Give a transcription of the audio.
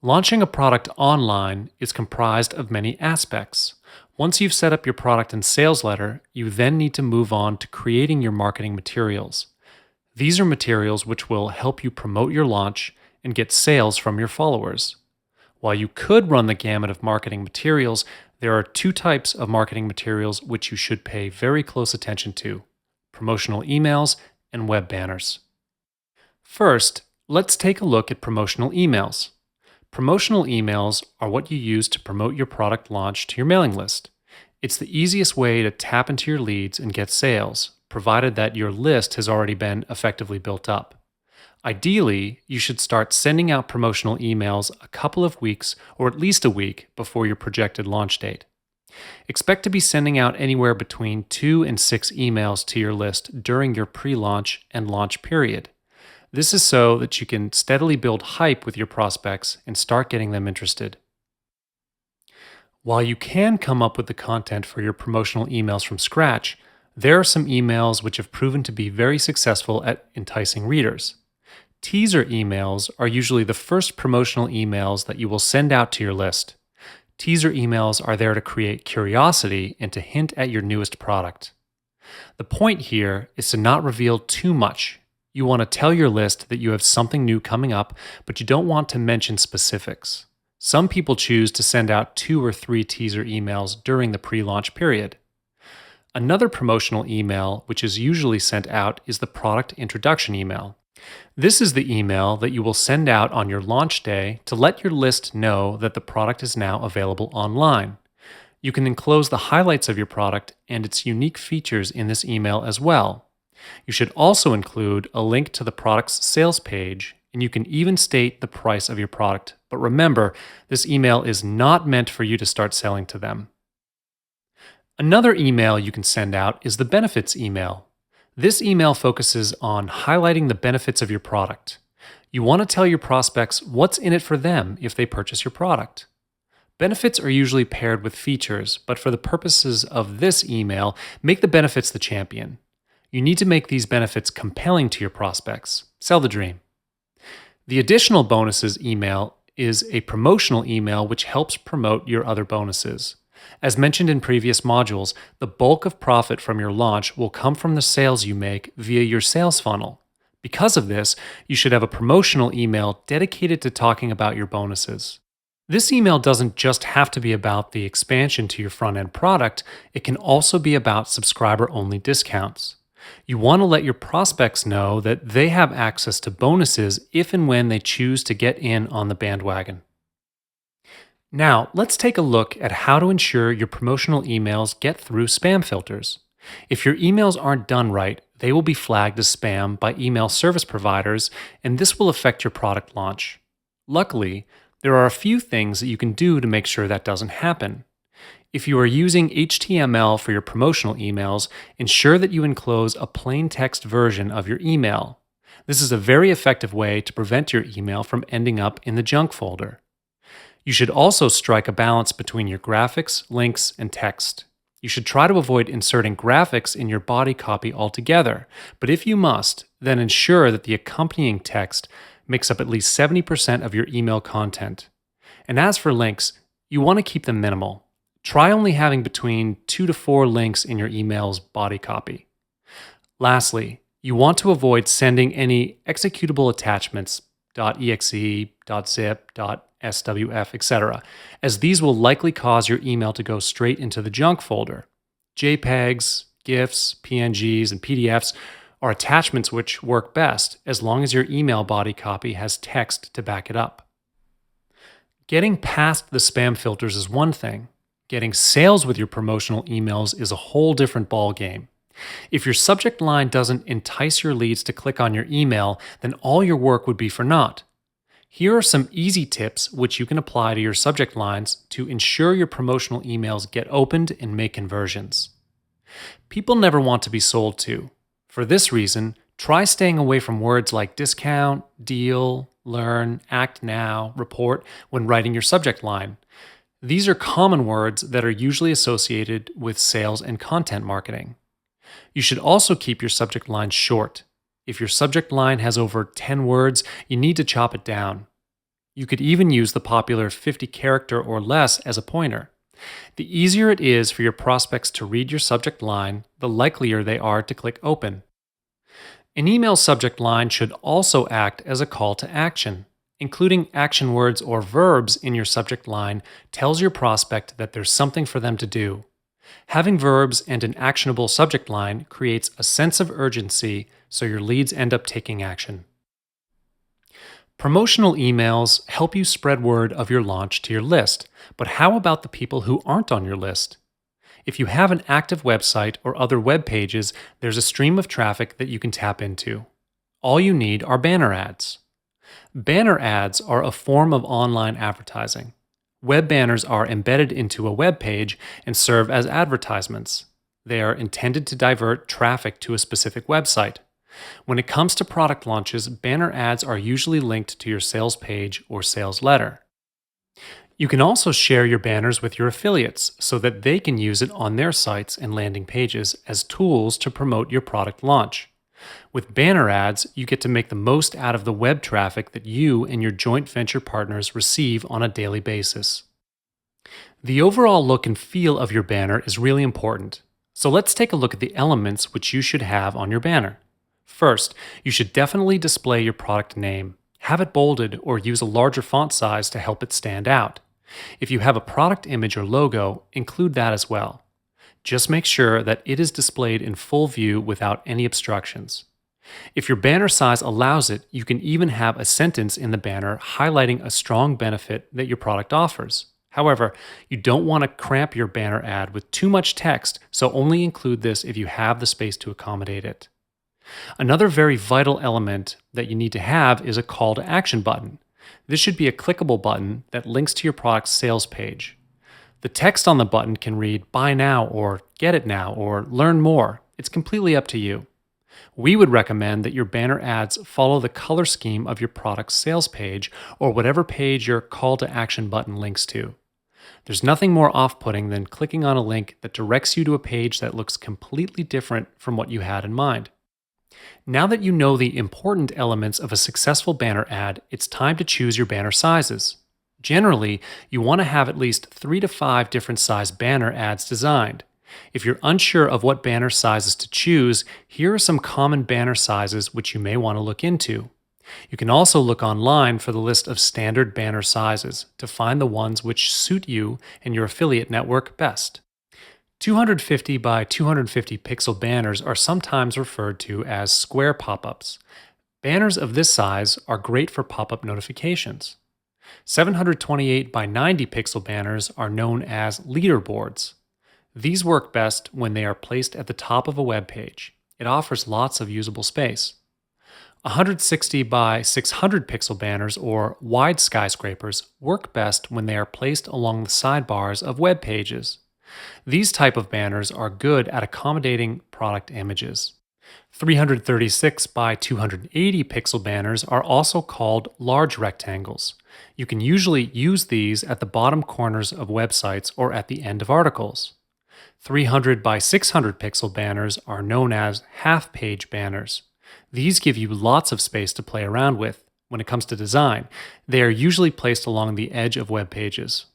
Launching a product online is comprised of many aspects. Once you've set up your product and sales letter, you then need to move on to creating your marketing materials. These are materials which will help you promote your launch and get sales from your followers. While you could run the gamut of marketing materials, there are two types of marketing materials which you should pay very close attention to: promotional emails and web banners. First, let's take a look at promotional emails. Promotional emails are what you use to promote your product launch to your mailing list. It's the easiest way to tap into your leads and get sales, provided that your list has already been effectively built up. Ideally, you should start sending out promotional emails a couple of weeks or at least a week before your projected launch date. Expect to be sending out anywhere between 2 and 6 emails to your list during your pre launch and launch period. This is so that you can steadily build hype with your prospects and start getting them interested. While you can come up with the content for your promotional emails from scratch, there are some emails which have proven to be very successful at enticing readers. Teaser emails are usually the first promotional emails that you will send out to your list. Teaser emails are there to create curiosity and to hint at your newest product. The point here is to not reveal too much. You want to tell your list that you have something new coming up, but you don't want to mention specifics. Some people choose to send out 2 or 3 teaser emails during the pre-launch period. Another promotional email, which is usually sent out, is the product introduction email. This is the email that you will send out on your launch day to let your list know that the product is now available online. You can enclose the highlights of your product and its unique features in this email as well. You should also include a link to the product's sales page, and you can even state the price of your product. But remember, this email is not meant for you to start selling to them. Another email you can send out is the benefits email. This email focuses on highlighting the benefits of your product. You want to tell your prospects what's in it for them if they purchase your product. Benefits are usually paired with features, but for the purposes of this email, make the benefits the champion. You need to make these benefits compelling to your prospects. Sell the dream. The additional bonuses email is a promotional email which helps promote your other bonuses. As mentioned in previous modules, the bulk of profit from your launch will come from the sales you make via your sales funnel. Because of this, you should have a promotional email dedicated to talking about your bonuses. This email doesn't just have to be about the expansion to your front-end product, it can also be about subscriber-only discounts. You want to let your prospects know that they have access to bonuses if and when they choose to get in on the bandwagon. Now, let's take a look at how to ensure your promotional emails get through spam filters. If your emails aren't done right, they will be flagged as spam by email service providers, and this will affect your product launch. Luckily, there are a few things that you can do to make sure that doesn't happen. If you are using HTML for your promotional emails, ensure that you enclose a plain text version of your email. This is a very effective way to prevent your email from ending up in the junk folder. You should also strike a balance between your graphics, links, and text. You should try to avoid inserting graphics in your body copy altogether, but if you must, then ensure that the accompanying text makes up at least 70% of your email content. And as for links, you want to keep them minimal. Try only having between 2 to 4 links in your email's body copy. Lastly, you want to avoid sending any executable attachments .exe, .zip, .swf, etc., as these will likely cause your email to go straight into the junk folder. JPEGs, GIFs, PNGs, and PDFs are attachments which work best as long as your email body copy has text to back it up. Getting past the spam filters is one thing. Getting sales with your promotional emails is a whole different ballgame. If your subject line doesn't entice your leads to click on your email, then all your work would be for naught. Here are some easy tips which you can apply to your subject lines to ensure your promotional emails get opened and make conversions. People never want to be sold to. For this reason, try staying away from words like discount, deal, learn, act now, report when writing your subject line. These are common words that are usually associated with sales and content marketing. You should also keep your subject line short. If your subject line has over 10 words, you need to chop it down. You could even use the popular 50 character or less as a pointer. The easier it is for your prospects to read your subject line, the likelier they are to click open. An email subject line should also act as a call to action. Including action words or verbs in your subject line tells your prospect that there's something for them to do. Having verbs and an actionable subject line creates a sense of urgency so your leads end up taking action. Promotional emails help you spread word of your launch to your list, but how about the people who aren't on your list? If you have an active website or other web pages, there's a stream of traffic that you can tap into. All you need are banner ads. Banner ads are a form of online advertising. Web banners are embedded into a web page and serve as advertisements. They are intended to divert traffic to a specific website. When it comes to product launches, banner ads are usually linked to your sales page or sales letter. You can also share your banners with your affiliates so that they can use it on their sites and landing pages as tools to promote your product launch. With banner ads, you get to make the most out of the web traffic that you and your joint venture partners receive on a daily basis. The overall look and feel of your banner is really important. So let's take a look at the elements which you should have on your banner. First, you should definitely display your product name. Have it bolded or use a larger font size to help it stand out. If you have a product image or logo, include that as well. Just make sure that it is displayed in full view without any obstructions. If your banner size allows it, you can even have a sentence in the banner highlighting a strong benefit that your product offers. However, you don't want to cramp your banner ad with too much text, so only include this if you have the space to accommodate it. Another very vital element that you need to have is a call to action button. This should be a clickable button that links to your product's sales page. The text on the button can read "Buy now" or "Get it now" or "Learn more." It's completely up to you. We would recommend that your banner ads follow the color scheme of your product's sales page or whatever page your call to action button links to. There's nothing more off-putting than clicking on a link that directs you to a page that looks completely different from what you had in mind. Now that you know the important elements of a successful banner ad, it's time to choose your banner sizes. Generally, you want to have at least 3 to 5 different size banner ads designed. If you're unsure of what banner sizes to choose, here are some common banner sizes which you may want to look into. You can also look online for the list of standard banner sizes to find the ones which suit you and your affiliate network best. 250 by 250 pixel banners are sometimes referred to as square pop-ups. Banners of this size are great for pop-up notifications. 728 by 90 pixel banners are known as leaderboards. These work best when they are placed at the top of a web page. It offers lots of usable space. 160 by 600 pixel banners or wide skyscrapers work best when they are placed along the sidebars of web pages. These type of banners are good at accommodating product images. 336 by 280 pixel banners are also called large rectangles. You can usually use these at the bottom corners of websites or at the end of articles. 300 by 600 pixel banners are known as half-page banners. These give you lots of space to play around with. When it comes to design, they are usually placed along the edge of web pages.